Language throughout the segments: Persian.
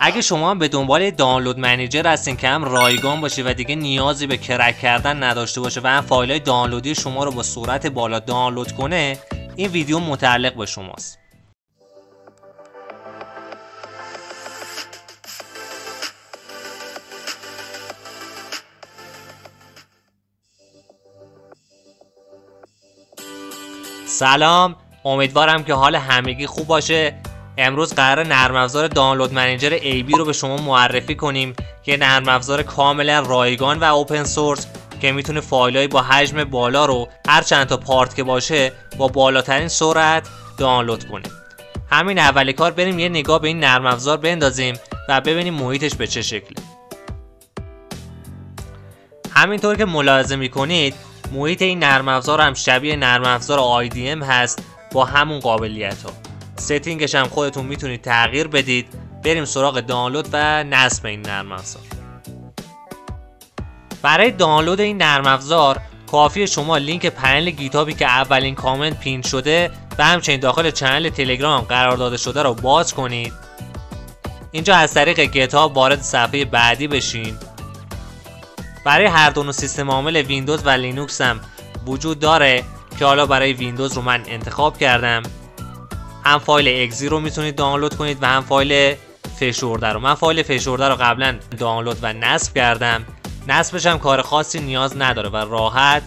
اگه شما هم به دنبال دانلود منیجر هستین که هم رایگان باشه و دیگه نیازی به کرک کردن نداشته باشه و هم فایل‌های دانلودی شما رو با سرعت بالا دانلود کنه، این ویدیو متعلق به شماست. سلام، امیدوارم که حال همگی خوب باشه. امروز قرار نرم افزار دانلود منیجر AB رو به شما معرفی کنیم که نرم افزار کاملا رایگان و اوپن سورس که میتونه فایل‌های با حجم بالا رو هر چند تا پارت که باشه با بالاترین سرعت دانلود کنیم. همین اول کار بریم یه نگاه به این نرم افزار بندازیم و ببینیم محیطش به چه شکله. همینطور که ملاحظه میکنید محیط این نرم افزار هم شبیه نرم افزار IDM هست با همون قابلیت ها. ستینگش هم خودتون میتونید تغییر بدید. بریم سراغ دانلود و نصب این نرم افزار. برای دانلود این نرم افزار کافیه شما لینک پنل گیتابی که اولین کامنت پین شده و همچنین داخل چنل تلگرام قرار داده شده رو باز کنید. اینجا از طریق گیتاب وارد صفحه بعدی بشین. برای هر دو نوع سیستم عامل ویندوز و لینوکس هم وجود داره که حالا برای ویندوز رو من انتخاب کردم. هم فایل اگزی رو میتونید دانلود کنید و هم فایل فشرده رو. من فایل فشرده رو قبلا دانلود و نصب کردم. نصبش هم کار خاصی نیاز نداره و راحت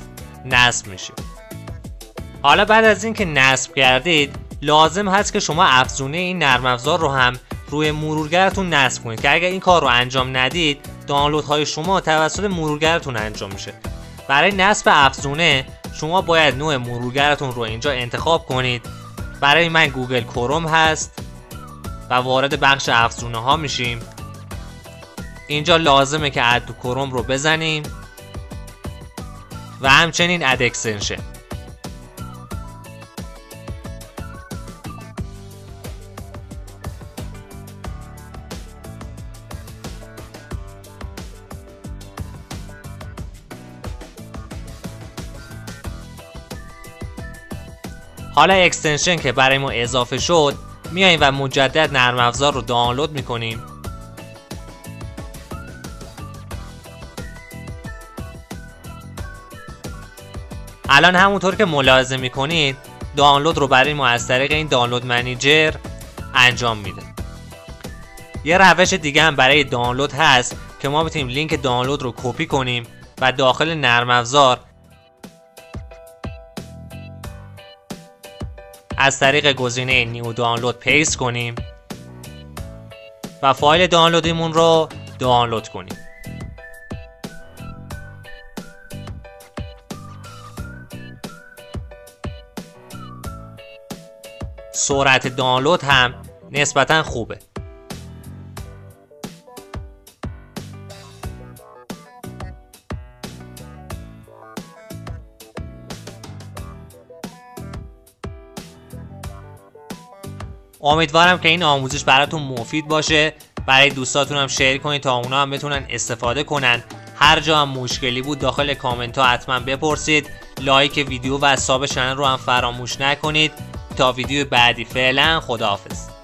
نصب میشه. حالا بعد از اینکه نصب کردید لازم هست که شما افزونه این نرم افزار رو هم روی مرورگرتون نصب کنید که اگر این کار رو انجام ندید دانلودهای شما توسط مرورگرتون انجام میشه. برای نصب افزونه شما باید نوع مرورگرتون رو اینجا انتخاب کنید. برای من گوگل کروم هست و وارد بخش افزونه ها میشیم. اینجا لازمه که اد تو کروم رو بزنیم و همچنین اد اکستنشن. حالا اکستنشن که برای ما اضافه شد میاییم و مجدد نرم افزار رو دانلود میکنیم. الان همونطور که ملاحظه میکنید دانلود رو برای ما از طریق این دانلود منیجر انجام میده. یه روش دیگه هم برای دانلود هست که ما بتونیم لینک دانلود رو کپی کنیم و داخل نرم افزار از طریق گزینه نیو دانلود پیست کنیم و فایل دانلودیمون رو دانلود کنیم. سرعت دانلود هم نسبتاً خوبه. امیدوارم که این آموزش براتون مفید باشه. برای دوستاتون هم شیر کنید تا اونا هم بتونن استفاده کنن. هر جا هم مشکلی بود داخل کامنت ها حتما بپرسید. لایک ویدیو و ساب چنل رو هم فراموش نکنید. تا ویدیو بعدی فعلا خداحافظ.